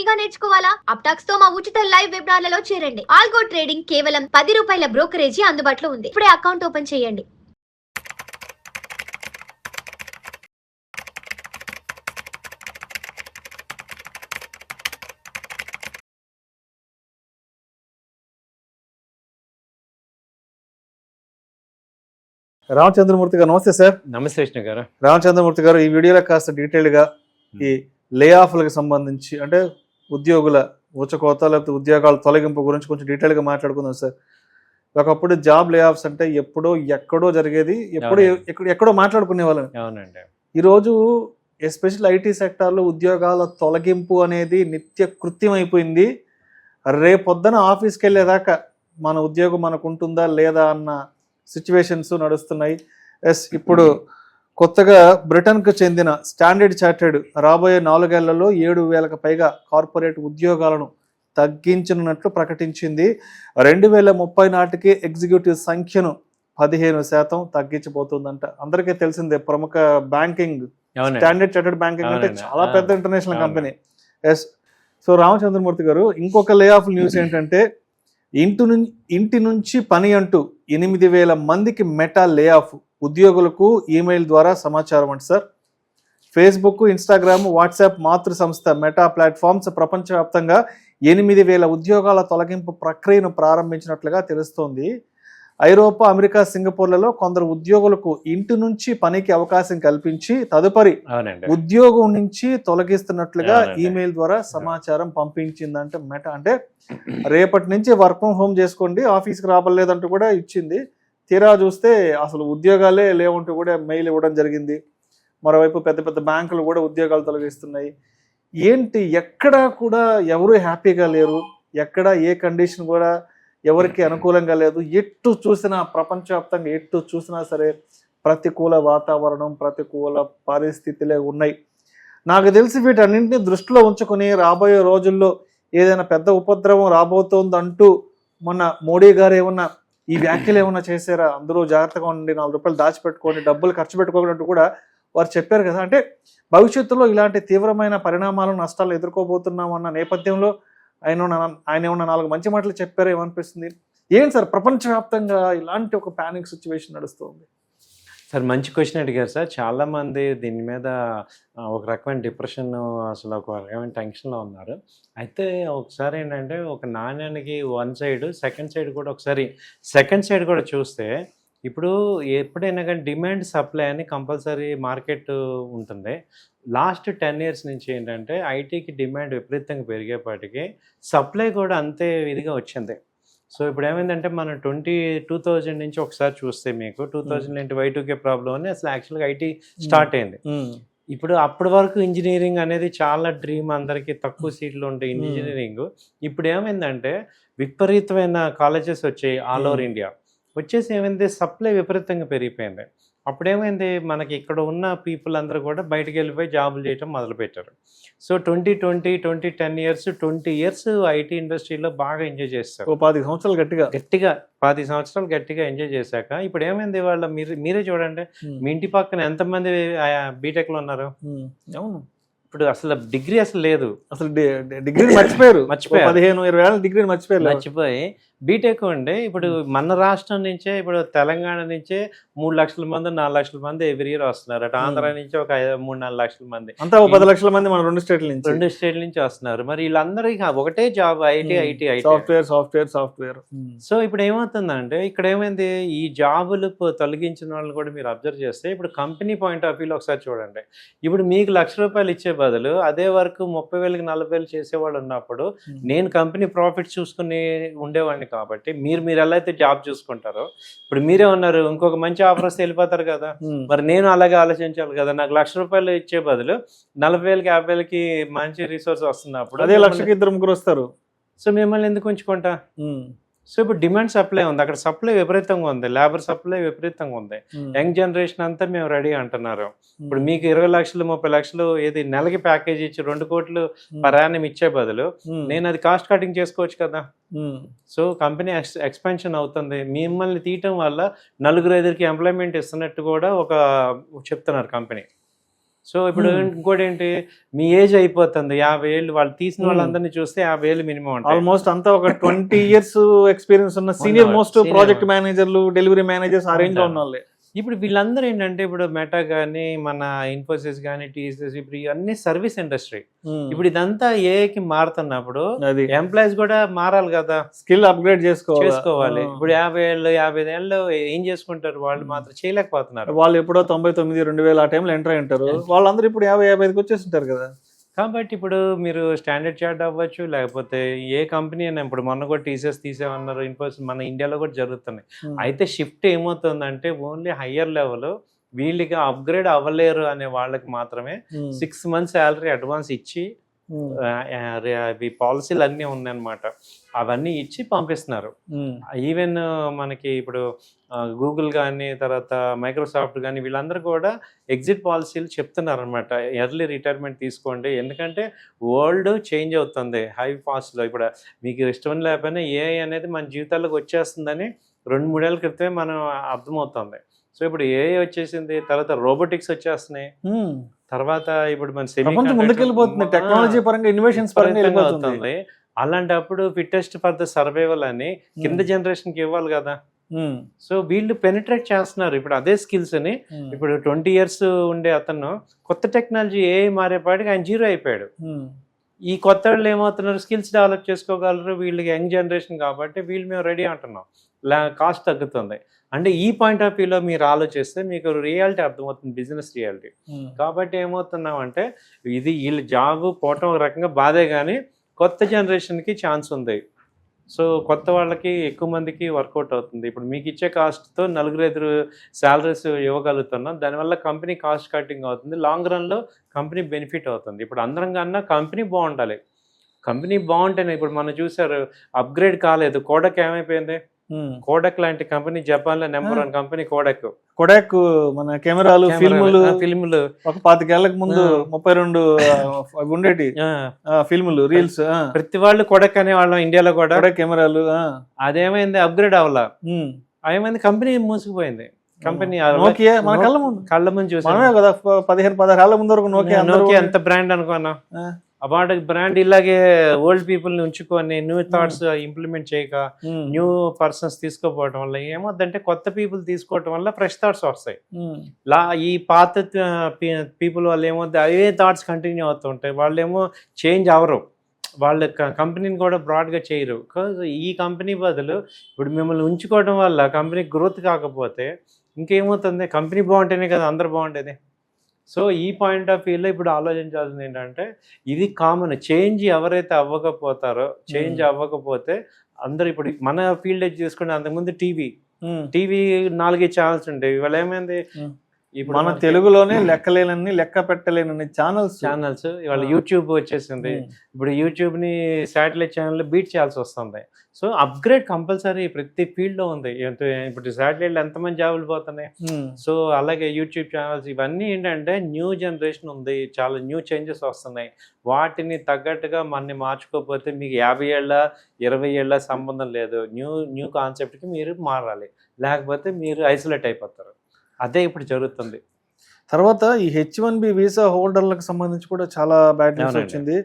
గా నేర్చుకోవాలా? అప్టాక్స్ తో మా ఉచిత లైవ్ వెబినార్లలో చేరండి. ఆల్గో ట్రేడింగ్ కేవలం ₹10 బ్రోకరేజీ అందుబాటులో ఉంది. ఇప్పుడే అకౌంట్ ఓపెన్ చేయండి. రామచంద్రమూర్తి గారు నమస్తే సార్. నమస్తే విష్ణు గారు. రామచంద్రమూర్తి గారు, ఈ వీడియోలో కాస్త డీటెయిల్గా ఈ లే ఆఫ్లకు సంబంధించి, అంటే ఉద్యోగుల ఊచకోత లేకపోతే ఉద్యోగాల తొలగింపు గురించి కొంచెం డీటెయిల్గా మాట్లాడుకుందాం సార్. ఒకప్పుడు జాబ్ లే ఆఫ్స్ అంటే ఎప్పుడో ఎక్కడో జరిగేది, ఎక్కడో మాట్లాడుకునే వాళ్ళని. అవునండి. ఈరోజు ఎస్పెషల్ ఐటీ సెక్టార్లో ఉద్యోగాల తొలగింపు అనేది నిత్య కృత్యం అయిపోయింది. రేపొద్దున ఆఫీస్కి వెళ్ళేదాకా మన ఉద్యోగం మనకు ఉంటుందా లేదా అన్న సిచ్యువేషన్స్ నడుస్తున్నాయి. ఇప్పుడు కొత్తగా బ్రిటన్కు చెందిన స్టాండర్డ్ చార్టెడ్ రాబోయే 4 ఏళ్లలో 7,000కు పైగా కార్పొరేట్ ఉద్యోగాలను తగ్గించనున్నట్లు ప్రకటించింది. 2030 నాటికి ఎగ్జిక్యూటివ్ సంఖ్యను 15% తగ్గించబోతుందంట. అందరికీ తెలిసిందే, ప్రముఖ బ్యాంకింగ్ స్టాండర్డ్ చార్టెడ్ బ్యాంకింగ్ అంటే చాలా పెద్ద ఇంటర్నేషనల్ కంపెనీ. సో రామచంద్రమూర్తి గారు, ఇంకొక లే ఆఫ్ న్యూస్ ఏంటంటే, ఇంటి నుంచి పని అంటూ 8,000 మందికి మెటా లే ఆఫ్. ఉద్యోగులకు ఈమెయిల్ ద్వారా సమాచారం అంట సార్. ఫేస్బుక్, ఇన్స్టాగ్రామ్, వాట్సాప్ మాతృ సంస్థ మెటా ప్లాట్ఫామ్స్ ప్రపంచవ్యాప్తంగా 8,000 ఉద్యోగాల తొలగింపు ప్రక్రియను ప్రారంభించినట్లుగా తెలుస్తోంది. ఐరోపా, అమెరికా, సింగపూర్లలో కొందరు ఉద్యోగులకు ఇంటి నుంచి పనికి అవకాశం కల్పించి తదుపరి ఉద్యోగం నుంచి తొలగిస్తున్నట్లుగా ఈమెయిల్ ద్వారా సమాచారం పంపించిందంటే మెటా. అంటే రేపటి నుంచి వర్క్ ఫ్రమ్ హోమ్ చేసుకోండి, ఆఫీస్కి రాబలేదంటూ కూడా ఇచ్చింది. తీరా చూస్తే అసలు ఉద్యోగాలే లేవంటూ కూడా మెయిల్ ఇవ్వడం జరిగింది. మరోవైపు పెద్ద పెద్ద బ్యాంకులు కూడా ఉద్యోగాలు తొలగిస్తున్నాయి. ఏంటి, ఎక్కడా కూడా ఎవరు హ్యాపీగా లేరు, ఎక్కడ ఏ కండిషన్ కూడా ఎవరికి అనుకూలంగా లేదు. ఎటు చూసినా ప్రపంచవ్యాప్తంగా ఎటు చూసినా సరే ప్రతికూల వాతావరణం, ప్రతికూల పరిస్థితులే ఉన్నాయి. నాకు తెలిసి వీటన్నింటినీ దృష్టిలో ఉంచుకొని రాబోయే రోజుల్లో ఏదైనా పెద్ద ఉపద్రవం రాబోతోందంటూ మొన్న మోడీ గారు ఏమన్నా ఈ వ్యాఖ్యలు ఏమన్నా చేశారా? అందరూ జాగ్రత్తగా ఉండండి, ₹4 దాచిపెట్టుకోండి, డబ్బులు ఖర్చు పెట్టుకోవాలంటూ కూడా వారు చెప్పారు కదా. అంటే భవిష్యత్తులో ఇలాంటి తీవ్రమైన పరిణామాలు, నష్టాలు ఎదుర్కోబోతున్నామన్న నేపథ్యంలో ఆయన ఏమన్నా 4 మంచి మాటలు చెప్పారో ఏమనిపిస్తుంది? ఏంటి సార్, ప్రపంచవ్యాప్తంగా ఇలాంటి ఒక ప్యానిక్ సిచ్యువేషన్ నడుస్తుంది? సార్ మంచి క్వశ్చన్ అడిగారు సార్. చాలామంది దీని మీద ఒక రకమైన డిప్రెషన్, అసలు ఒక రకమైన టెన్షన్లో ఉన్నారు. అయితే ఒకసారి ఏంటంటే, ఒక నాణ్యానికి వన్ సైడ్, సెకండ్ సైడ్ కూడా ఒకసారి సెకండ్ సైడ్ కూడా చూస్తే, ఇప్పుడు ఎప్పుడైనా కానీ డిమాండ్ సప్లై అని కంపల్సరీ మార్కెట్ ఉంటుంది. లాస్ట్ 10 years నుంచి ఏంటంటే ఐటీకి డిమాండ్ విపరీతంగా పెరిగేపాటికి సప్లై కూడా అంతే ఇదిగా వచ్చింది. సో ఇప్పుడు ఏమైందంటే, మనం 2000 నుంచి ఒకసారి చూస్తే మీకు 2000 Y2K ప్రాబ్లం అని అసలు యాక్చువల్గా ఐటీ స్టార్ట్ అయింది. ఇప్పుడు అప్పటి వరకు ఇంజనీరింగ్ అనేది చాలా డ్రీమ్, అందరికీ తక్కువ సీట్లు ఉంటాయి ఇంజనీరింగ్. ఇప్పుడు ఏమైందంటే విపరీతమైన కాలేజెస్ వచ్చాయి ఆల్ ఓవర్ ఇండియా. వచ్చేసి ఏమైంది, సప్లై విపరీతంగా పెరిగిపోయింది. అప్పుడేమైంది, మనకి ఇక్కడ ఉన్న పీపుల్ అందరూ కూడా బయటకు వెళ్ళిపోయి జాబులు చేయటం మొదలుపెట్టారు. సో 20 years ఐటీ ఇండస్ట్రీలో బాగా ఎంజాయ్ చేస్తారు. 10 సంవత్సరాలు గట్టిగా 10 సంవత్సరాలు గట్టిగా ఎంజాయ్ చేశాక ఇప్పుడు ఏమైంది, మీరే చూడండి, మీ ఇంటి పక్కన ఎంతమంది బీటెక్లో ఉన్నారు? అవును, ఇప్పుడు అసలు డిగ్రీ అసలు లేదు, అసలు డిగ్రీ మర్చిపోయారు. 15-20 ఏళ్ళ డిగ్రీ మర్చిపోయి బీటెక్ అండి. ఇప్పుడు మన రాష్ట్రం నుంచే, ఇప్పుడు తెలంగాణ నుంచే 3 లక్షల మంది 4 లక్షల మంది ఎవ్రీ ఇయర్ వస్తున్నారు. అటు ఆంధ్ర నుంచి ఒక 3-4 లక్షల మంది, అంతా 10 లక్షల మంది మన 2 స్టేట్ల నుంచి వస్తున్నారు. మరి వీళ్ళందరికీ ఒకటే జాబ్, ఐటీ సాఫ్ట్వేర్. సో ఇప్పుడు ఏమవుతుందంటే, ఇక్కడ ఏమైంది, ఈ జాబులు తొలగించిన వాళ్ళని కూడా మీరు అబ్జర్వ్ చేస్తే, ఇప్పుడు కంపెనీ పాయింట్ ఆఫ్ వ్యూలో ఒకసారి చూడండి. ఇప్పుడు మీకు ₹1,00,000 ఇచ్చే బదులు అదే వరకు 30,000 40,000 చేసేవాళ్ళు ఉన్నప్పుడు నేను కంపెనీ ప్రాఫిట్ చూసుకుని ఉండేవాడిని. కాబట్టి మీరు ఎలా అయితే జాబ్ చూసుకుంటారో, ఇప్పుడు మీరే ఉన్నారు, ఇంకొక మంచి ఆఫర్ వస్తే వెళ్ళిపోతారు కదా. మరి నేను అలాగే ఆలోచించాలి కదా. నాకు ₹1,00,000 ఇచ్చే బదులు 40,000 50,000కి మంచి రిసోర్స్ వస్తున్నప్పుడు అదే 1,00,000కి 2-3 వస్తారు. సో మిమ్మల్ని ఎందుకు ఉంచుకుంటా? సో ఇప్పుడు డిమాండ్ సప్లై ఉంది, అక్కడ సప్లై విపరీతంగా ఉంది, లేబర్ సప్లై విపరీతంగా ఉంది. యంగ్ జనరేషన్ అంతా మేము రెడీ అంటున్నారు. ఇప్పుడు మీకు 20 లక్షలు 30 లక్షలు ఏది నెలకి ప్యాకేజ్ ఇచ్చి 2 కోట్లు పర్ యానం ఇచ్చే బదులు నేను అది కాస్ట్ కటింగ్ చేసుకోవచ్చు కదా. సో కంపెనీ ఎక్స్పాన్షన్ అవుతుంది. మిమ్మల్ని తీయటం వల్ల 4-5కి ఎంప్లాయ్మెంట్ ఇస్తున్నట్టు కూడా ఒక చెప్తున్నారు కంపెనీ. సో ఇప్పుడు ఇంకోటి ఏంటి, మీ ఏజ్ అయిపోతుంది 50 ఏళ్ళు, వాళ్ళు తీసిన వాళ్ళందరినీ చూస్తే 50 ఏళ్ళు మినిమం ఉంటాయి. ఆల్మోస్ట్ అంతా ఒక 20 years ఎక్స్పీరియన్స్ ఉన్న సీనియర్ మోస్ట్ ప్రాజెక్ట్ మేనేజర్లు, డెలివరీ మేనేజర్స్ ఆ రేంజ్ లో ఉన్న వాళ్ళే. ఇప్పుడు వీళ్ళందరూ ఏంటంటే, ఇప్పుడు మెటా కానీ, మన ఇన్ఫోసిస్ కానీ, టీసీఎస్, ఇప్పుడు ఇవన్నీ సర్వీస్ ఇండస్ట్రీ. ఇప్పుడు ఇదంతా ఏఐకి మారుతున్నప్పుడు అది ఎంప్లాయీస్ కూడా మారాలి కదా, స్కిల్ అప్గ్రేడ్ చేసుకోవాలి. ఇప్పుడు 50 ఏళ్ళు 55 ఏళ్ళు ఏం చేసుకుంటారు, వాళ్ళు మాత్రం చేయలేకపోతున్నారు. వాళ్ళు ఎప్పుడో 99, 2000 ఆ టైంలో ఎంటర్ అయి ఉంటారు. వాళ్ళందరూ ఇప్పుడు 50-55కి వచ్చేసి ఉంటారు కదా. కాబట్టి ఇప్పుడు మీరు స్టాండర్డ్ చార్ట్ అవ్వచ్చు, లేకపోతే ఏ కంపెనీ అయినా, ఇప్పుడు మొన్న కూడా టీసీఎస్ తీసేమన్నారు, ఇన్ఫోసిస్ మన ఇండియాలో కూడా జరుగుతున్నాయి. అయితే షిఫ్ట్ ఏమవుతుందంటే, ఓన్లీ హయ్యర్ లెవెల్ వీళ్ళకి అప్గ్రేడ్ అవ్వలేరు అనే వాళ్ళకి మాత్రమే 6 months శాలరీ అడ్వాన్స్ ఇచ్చి, అవి పాలసీలు అన్నీ ఉన్నాయన్నమాట, అవన్నీ ఇచ్చి పంపిస్తున్నారు. ఈవెన్ మనకి ఇప్పుడు గూగుల్ కానీ, తర్వాత మైక్రోసాఫ్ట్ కానీ, వీళ్ళందరూ కూడా ఎగ్జిట్ పాలసీలు చెప్తున్నారు అనమాట. ఎర్లీ రిటైర్మెంట్ తీసుకోండి, ఎందుకంటే వరల్డ్ చేంజ్ అవుతుంది హై ఫాస్ట్లో. ఇప్పుడు మీకు ఇష్టం లేకపోయినా ఏఐ అనేది మన జీవితాల్లోకి వచ్చేస్తుందని 2-3 ఏళ్ళ క్రితమే మనం అర్థమవుతుంది. సో ఇప్పుడు ఏఐ వచ్చేసింది, తర్వాత రోబోటిక్స్ వచ్చేస్తున్నాయి, తర్వాత ఇప్పుడు మన ముందుకెళ్ళిపోతుంది టెక్నాలజీ పరంగా, ఇన్నోవేషన్స్ పరంగా అవుతుంది. అలాంటప్పుడు ఫిట్టెస్ట్ ఫర్ ద సర్వైవల్ అని కింద జనరేషన్కి ఇవ్వాలి కదా. సో వీళ్ళు పెనిట్రేట్ చేస్తున్నారు ఇప్పుడు అదే స్కిల్స్ అని. ఇప్పుడు 20 years ఉండే అతను కొత్త టెక్నాలజీ ఏ మారేపాటికి ఆయన 0 అయిపోయాడు. ఈ కొత్త వాళ్ళు ఏమవుతున్నారు, స్కిల్స్ డెవలప్ చేసుకోగలరు, వీళ్ళకి యంగ్ జనరేషన్ కాబట్టి వీళ్ళు మేము రెడీ అంటున్నాం, కాస్ట్ తగ్గుతుంది. అంటే ఈ పాయింట్ ఆఫ్ వ్యూలో మీరు ఆలోచిస్తే మీకు రియాలిటీ అర్థమవుతుంది, బిజినెస్ రియాలిటీ. కాబట్టి ఏమవుతున్నాం అంటే, ఇది వీళ్ళు జాబ్ పోవటం ఒక రకంగా బాధే, కానీ కొత్త జనరేషన్కి ఛాన్స్ ఉంది. సో కొత్త వాళ్ళకి ఎక్కువ మందికి వర్కౌట్ అవుతుంది. ఇప్పుడు మీకు ఇచ్చే కాస్ట్తో 4-5 శాలరీస్ ఇవ్వగలుగుతున్నాం, దానివల్ల కంపెనీ కాస్ట్ కటింగ్ అవుతుంది, లాంగ్ రన్లో కంపెనీ బెనిఫిట్ అవుతుంది. ఇప్పుడు అందరం కన్నా కంపెనీ బాగుండాలి, కంపెనీ బాగుంటేనే. ఇప్పుడు మనం చూసారు, అప్గ్రేడ్ కాలేదు, కోడక్ ఏమైపోయింది, కోడక్ లాంటి కంపెనీ జపాన్ లో నెంబర్ 1 కంపెనీ కోడక్ మన కెమెరాలు, ఫిల్ములు ఒక 25 ఏళ్లకు ముందు 32 ఉండేటి ఫిల్ములు, రీల్స్, ప్రతి వాళ్ళు కోడక్ అనే వాళ్ళం ఇండియాలో కూడా, కెమెరాలు. అదేమైంది, అప్గ్రేడ్ అవ్వాల, ఏమైంది, కంపెనీ మూసుకుపోయింది. కంపెనీ నోకియా మన కళ్ళ ముందు చూసామే కదా, 15-16 ఏళ్ల ముందు వరకు నోకియా ఎంత బ్రాండ్ అనుకున్నా. అవార్డు బ్రాండ్ ఇలాగే ఓల్డ్ పీపుల్ ని ఉంచుకొని న్యూ థాట్స్ ఇంప్లిమెంట్ చేయక, న్యూ పర్సన్స్ తీసుకోపోవడం వల్ల ఏమవుతుందంటే, కొత్త పీపుల్ తీసుకోవడం వల్ల ఫ్రెష్ థాట్స్ వస్తాయి. ఈ పాత పీపుల్ వాళ్ళు ఏమవుతుంది, అవే థాట్స్ కంటిన్యూ అవుతుంటాయి, వాళ్ళేమో చేంజ్ అవ్వరు, వాళ్ళ కంపెనీని కూడా బ్రాడ్గా చేయరు. ఈ కంపెనీ బదులు ఇప్పుడు మిమ్మల్ని ఉంచుకోవడం వల్ల కంపెనీ గ్రోత్ కాకపోతే ఇంకేమవుతుంది, కంపెనీ బాగుంటేనే కదా అందరు బాగుంటేది. సో ఈ పాయింట్ ఆఫ్ వ్యూలో ఇప్పుడు ఆలోచించాల్సింది ఏంటంటే, ఇది కామన్ చేంజ్. ఎవరైతే అవ్వకపోతారో, చేంజ్ అవ్వకపోతే అందరు, ఇప్పుడు మన ఫీల్డ్ తీసుకుంటే, అంతకుముందు టీవీ 4 ఛానల్స్ ఉండేవి, ఇవాళ ఏమైంది, ఇప్పుడు మన తెలుగులోనే లెక్క పెట్టలేనన్ని ఛానల్స్ ఇవాళ యూట్యూబ్ వచ్చేసింది. ఇప్పుడు యూట్యూబ్ ని శాటిలైట్ ఛానల్ బీట్ చేయాల్సి వస్తుంది. సో అప్గ్రేడ్ కంపల్సరీ ప్రతి ఫీల్డ్ లో ఉంది. ఇప్పుడు శాటిలైట్ ఎంతమంది జాబులు పోతున్నాయి. సో అలాగే యూట్యూబ్ ఛానల్స్, ఇవన్నీ ఏంటంటే న్యూ జనరేషన్ ఉంది, చాలా న్యూ చేంజెస్ వస్తున్నాయి. వాటిని తగ్గట్టుగా మనని మార్చుకోకపోతే మీకు 50 ఏళ్ళ 20 ఏళ్ళ సంబంధం లేదు, న్యూ కాన్సెప్ట్కి మీరు మారాలి, లేకపోతే మీరు ఐసోలేట్ అయిపోతారు. అదే ఇప్పుడు జరుగుతుంది. తర్వాత ఈ H1B వీసా హోల్డర్లకు సంబంధించి కూడా చాలా బ్యాడ్ న్యూస్ వచ్చింది.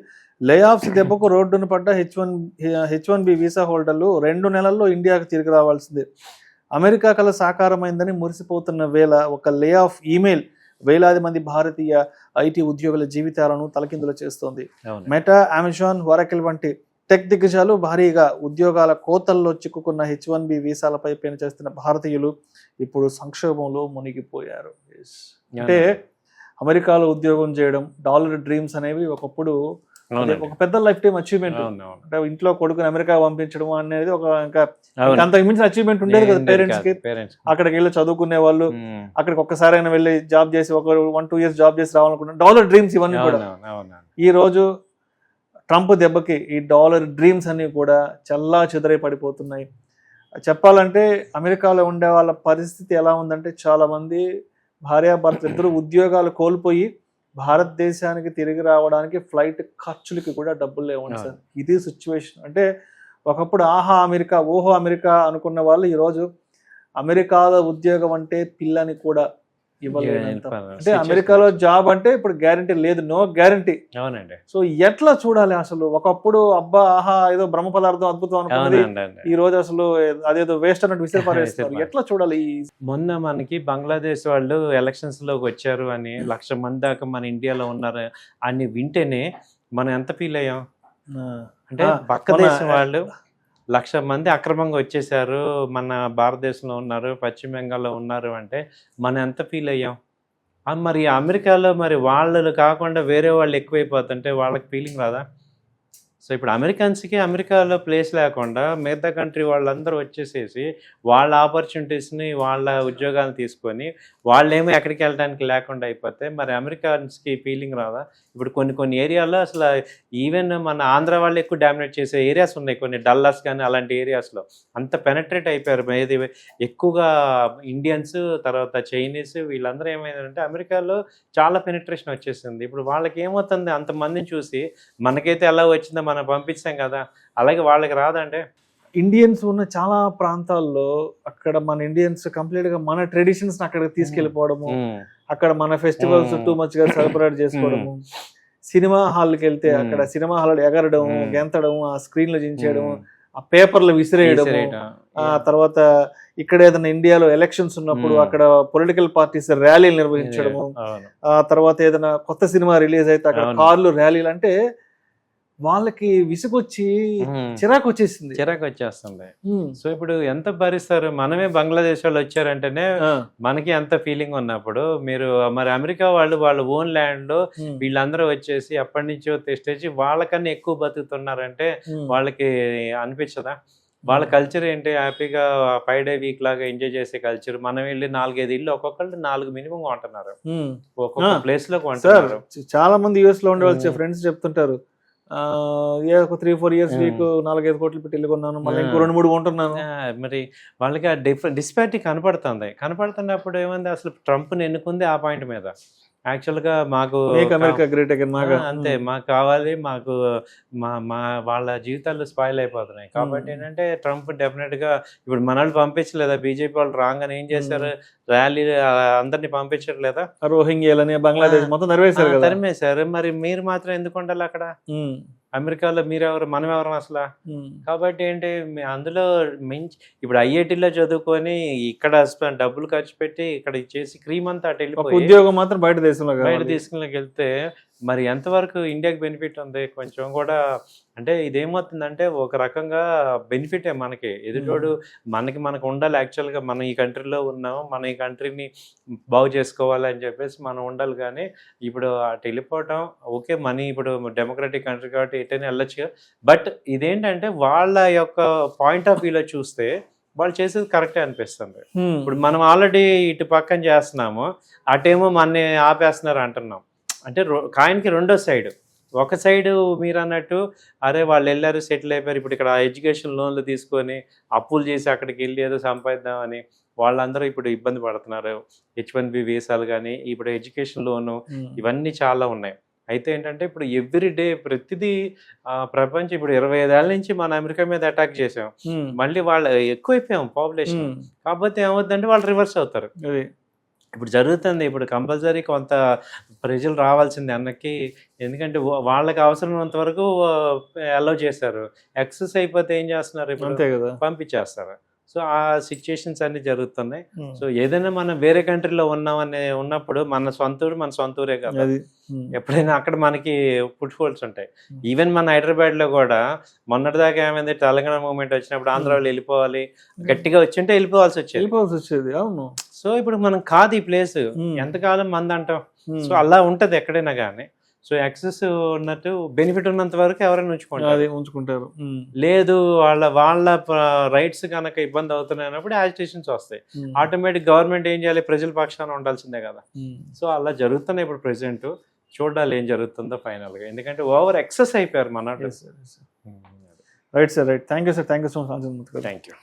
లే ఆఫ్స్ దెబ్బకు రోడ్డును పడ్డ H1B వీసా హోల్డర్లు 2 నెలల్లో ఇండియాకు తిరిగి రావాల్సిందే. అమెరికా కల సాకారమైందని మురిసిపోతున్న వేళ ఒక లే ఆఫ్ ఈమెయిల్ వేలాది మంది భారతీయ ఐటీ ఉద్యోగుల జీవితాలను తలకిందులు చేస్తోంది. మెటా, అమెజాన్, ఒరాకిల్ వంటి టెక్ దిగ్గజాలు భారీగా ఉద్యోగాల కోతల్లో చిక్కుకున్న H1B వీసాలపై పనిచేస్తున్న భారతీయులు ఇప్పుడు సంక్షోభంలో మునిగిపోయారు. అంటే అమెరికాలో ఉద్యోగం చేయడం, డాలర్ డ్రీమ్స్ అనేవి ఒకప్పుడు ఒక పెద్ద లైఫ్ టైం అచీవ్మెంట్. అంటే ఇంట్లో కొడుకుని అమెరికా పంపించడం అనేది ఒక అంతకు మించిన అచీవ్మెంట్ ఉండేది కదా పేరెంట్స్ కి. అక్కడికి వెళ్ళి చదువుకునే వాళ్ళు, అక్కడికి ఒక్కసారైనా వెళ్ళి జాబ్ చేసి ఒక 1-2 years జాబ్ చేసి రావాలనుకున్న డాలర్ డ్రీమ్స్ ఇవన్నీ కూడా. ఈ రోజు ట్రంప్ దెబ్బకి ఈ డాలర్ డ్రీమ్స్ అన్ని కూడా చల్లా చెదరై పడిపోతున్నాయి. చెప్పాలంటే అమెరికాలో ఉండే వాళ్ళ పరిస్థితి ఎలా ఉందంటే, చాలా మంది భార్యాభర్తలు ఇద్దరు ఉద్యోగాలు కోల్పోయి భారతదేశానికి తిరిగి రావడానికి ఫ్లైట్ ఖర్చులకి కూడా డబ్బులు లేవండి సార్. ఇది సిచ్యువేషన్. అంటే ఒకప్పుడు ఆహా అమెరికా, ఓహో అమెరికా అనుకున్న వాళ్ళు ఈరోజు అమెరికాలో ఉద్యోగం అంటే పిల్లని కూడా ఇవ్వలేనంత. అంటే అమెరికాలో జాబ్ అంటే ఇప్పుడు గ్యారంటీ లేదు, నో గ్యారంటీ. అవునండి. సో ఎట్లా చూడాలి అసలు? ఒకప్పుడు అబ్బా ఆహా ఏదో బ్రహ్మ పదార్థం అద్భుతం అనుకున్నది ఈ రోజు అసలు అదేదో వేస్ట్ అన్నట్టు విసిరిపారేస్తున్నారు. ఎట్లా చూడాలి? మొన్న మనకి బంగ్లాదేశ్ వాళ్ళు ఎలక్షన్స్ లోకి వచ్చారు అని 1,00,000 మంది దాకా మన ఇండియాలో ఉన్నారు అని వింటేనే మనం ఎంత ఫీల్ అయ్యాం. అంటే పక్క దేశం వాళ్ళు 1,00,000 మంది అక్రమంగా వచ్చేసారు, మన భారతదేశంలో ఉన్నారు, పశ్చిమ బెంగాల్లో ఉన్నారు అంటే మనం ఎంత ఫీల్ అయ్యాం. మరి అమెరికాలో మరి వాళ్ళు కాకుండా వేరే వాళ్ళు ఎక్కువైపోతుంటే వాళ్ళకి ఫీలింగ్ రాదా? సో ఇప్పుడు అమెరికన్స్కి అమెరికాలో ప్లేస్ లేకుండా మిగతా కంట్రీ వాళ్ళందరూ వచ్చేసేసి వాళ్ళ ఆపర్చునిటీస్ని వాళ్ళ ఉద్యోగాలు తీసుకొని వాళ్ళేమో ఎక్కడికి వెళ్ళడానికి లేకుండా అయిపోతే మరి అమెరికన్స్కి ఫీలింగ్ రాదా? ఇప్పుడు కొన్ని ఏరియాలో అసలు ఈవెన్ మన ఆంధ్ర వాళ్ళు ఎక్కువ డామినేట్ చేసే ఏరియాస్ ఉన్నాయి, కొన్ని డల్లాస్ కానీ అలాంటి ఏరియాస్లో అంత పెనట్రేట్ అయిపోయారు. ఏది ఎక్కువగా ఇండియన్స్, తర్వాత చైనీస్, వీళ్ళందరూ ఏమైందంటే అమెరికాలో చాలా పెనిట్రేషన్ వచ్చేసింది. ఇప్పుడు వాళ్ళకి ఏమవుతుంది, అంతమందిని చూసి మనకైతే ఎలా వచ్చిందో మనం పంపించాం కదా, అలాగే వాళ్ళకి రాదంటే. ఇండియన్స్ ఉన్న చాలా ప్రాంతాల్లో అక్కడ మన ఇండియన్స్ కంప్లీట్ గా మన ట్రెడిషన్స్ అక్కడికి తీసుకెళ్లిపోవడము, అక్కడ మన ఫెస్టివల్స్ టూ మచ్ గా సెలబ్రేట్ చేసుకోవడము, సినిమా హాల్కి వెళ్తే అక్కడ సినిమా హాల్ ఎగరడం, గెంతడం, ఆ స్క్రీన్ లో జించేయడం, ఆ పేపర్లు విసిరేయడం, ఆ తర్వాత ఇక్కడ ఏదైనా ఇండియాలో ఎలక్షన్స్ ఉన్నప్పుడు అక్కడ పొలిటికల్ పార్టీస్ ర్యాలీలు నిర్వహించడము, ఆ తర్వాత ఏదైనా కొత్త సినిమా రిలీజ్ అయితే అక్కడ కార్లు ర్యాలీలు, అంటే వాళ్ళకి విసుగొచ్చి చిరాకు వచ్చేస్తుంది. సో ఇప్పుడు ఎంత భరిస్తారు? మనమే బంగ్లాదేశ్ వాళ్ళు వచ్చారంటేనే మనకి ఎంత ఫీలింగ్ ఉన్నప్పుడు మీరు మరి అమెరికా వాళ్ళ ఓన్ ల్యాండ్ లో వీళ్ళందరూ వచ్చేసి ఎప్పటి నుంచో తెచ్చి వాళ్ళకన్నా ఎక్కువ బతుకుతున్నారంటే వాళ్ళకి అనిపించదా? వాళ్ళ కల్చర్ ఏంటి? హ్యాపీగా 5 day వీక్ లాగా ఎంజాయ్ చేసే కల్చర్. మనం వెళ్ళి 4-5 ఇల్లు ఒక్కొక్కళ్ళు 4 మినిమం కొంటున్నారు, ఒక్కొక్క ప్లేస్ లో కొంటున్నారు. చాలా మంది యుఎస్ లో ఉండే వచ్చే ఫ్రెండ్స్ చెప్తుంటారు, 3-4 years వీక్ 4-5 కోట్లు పెట్టి వెళ్ళుకున్నాను, మళ్ళీ ఇంకో 2-3 కొంటున్నాను. మరి వాళ్ళకి ఆ డిస్పారిటీ కనపడుతున్నప్పుడు ఏమంది, అసలు ట్రంప్ని ఎన్నుకుంది ఆ పాయింట్ మీద. యాక్చువల్గా మాకు అమెరికా గ్రేట్ అగైన్ అంతే, మాకు కావాలి, మాకు మా వాళ్ళ జీవితాలు స్పాయిల్ అయిపోతున్నాయి. కాబట్టి ఏంటంటే ట్రంప్ డెఫినెట్ గా ఇప్పుడు మనల్ని పంపించలేదా? బీజేపీ వాళ్ళు రాంగ్ అని ఏం చేశారు, ర్యాలీ అందరినీ పంపించట్లేదా? రోహింగ్యాలని బంగ్లాదేశ్ మొత్తం తరిమేశారు. మరి మీరు మాత్రం ఎందుకు ఉండాలి అక్కడ? అమెరికాలో మీరెవరు, మనం ఎవరు అసలు? కాబట్టి ఏంటి, అందులో మించి ఇప్పుడు ఐఐటీలో చదువుకొని ఇక్కడ డబ్బులు ఖర్చు పెట్టి ఇక్కడ చేసి క్రీమ్ అంతా అటు వెళ్ళిపోయి ఉద్యోగం మాత్రం బయట దేశంలోకి వెళ్తే మరి ఎంతవరకు ఇండియాకి బెనిఫిట్ ఉంది? కొంచెం కూడా అంటే ఇదేమవుతుందంటే ఒక రకంగా బెనిఫిటే మనకి. ఎదుటోడు మనకు ఉండాలి. యాక్చువల్గా మనం ఈ కంట్రీలో ఉన్నాము, మనం ఈ కంట్రీని బాగు చేసుకోవాలి అని చెప్పేసి మనం ఉండాలి. కానీ ఇప్పుడు అటు వెళ్ళిపోవటం ఓకే, మనీ ఇప్పుడు డెమోక్రటిక్ కంట్రీ కాబట్టి ఎటైనా వెళ్ళొచ్చు. బట్ ఇదేంటంటే వాళ్ళ యొక్క పాయింట్ ఆఫ్ వ్యూలో చూస్తే వాళ్ళు చేసేది కరెక్టే అనిపిస్తుంది. ఇప్పుడు మనం ఆల్రెడీ ఇటు పక్కన చేస్తున్నాము, అటేమో మన ఆపేస్తున్నారు అంటున్నాం. అంటే కాయిన్కి రెండో సైడ్. ఒక సైడు మీరు అన్నట్టు అరే వాళ్ళు వెళ్ళారు, సెటిల్ అయిపోయారు, ఇప్పుడు ఇక్కడ ఎడ్యుకేషన్ లోన్లు తీసుకొని అప్పులు చేసి అక్కడికి వెళ్ళి ఏదో సంపాదిద్దామని వాళ్ళందరూ ఇప్పుడు ఇబ్బంది పడుతున్నారు. H1B వీసాలు కానీ, ఇప్పుడు ఎడ్యుకేషన్ లోను, ఇవన్నీ చాలా ఉన్నాయి. అయితే ఏంటంటే ఇప్పుడు ఎవ్రీడే ప్రతిదీ ప్రపంచం ఇప్పుడు 25 ఏళ్ళ నుంచి మన అమెరికా మీద అటాక్ చేసాం, మళ్ళీ వాళ్ళు ఎక్కువైపోయాం పాపులేషన్. కాకపోతే ఏమవుతుందంటే వాళ్ళు రివర్స్ అవుతారు. ఇప్పుడు జరుగుతుంది. ఇప్పుడు కంపల్సరీ కొంత ప్రజలు రావాల్సింది అన్నకి, ఎందుకంటే వాళ్ళకి అవసరమైనంత వరకు అలౌ చేశారు. ఎక్సెస్ అయిపోతే ఏం చేస్తున్నారు, ఇప్పుడు పంపించేస్తారు. సో ఆ సిచ్యుయేషన్స్ అన్ని జరుగుతున్నాయి. సో ఏదైనా మనం వేరే కంట్రీలో ఉన్నప్పుడు మన సొంతూరే కదా. ఎప్పుడైనా అక్కడ మనకి ఫుట్ హోల్స్ ఉంటాయి. ఈవెన్ మన హైదరాబాద్ లో కూడా మొన్నటిదాకా ఏమైంది, తెలంగాణ మూవ్మెంట్ వచ్చినప్పుడు ఆంధ్ర వాళ్ళు వెళ్ళిపోవాలి, గట్టిగా వచ్చింటే వెళ్ళిపోవాల్సి వచ్చేది. అవును. సో ఇప్పుడు మనం కాదు ఈ ప్లేస్, ఎంతకాలం మంది అంటాం. సో అలా ఉంటది ఎక్కడైనా కానీ. సో యాక్సెస్ ఉన్నట్టు బెనిఫిట్ ఉన్నంత వరకు ఎవరైనా ఉంచుకుంటారు. లేదు వాళ్ళ రైట్స్ కనుక ఇబ్బంది అవుతున్నాయి అన్నప్పుడు యాజిటేషన్స్ వస్తాయి. ఆటోమేటిక్ గవర్నమెంట్ ఏం చేయాలి, ప్రజల పక్షాన ఉండాల్సిందే కదా. సో అలా జరుగుతున్నాయి ఇప్పుడు ప్రెసెంట్. చూడాలి ఏం జరుగుతుందో ఫైనల్ గా, ఎందుకంటే ఓవర్ ఎక్సెస్ అయిపోయారు మన. Right sir, right. Thank you sir, thank you so much. Thank you.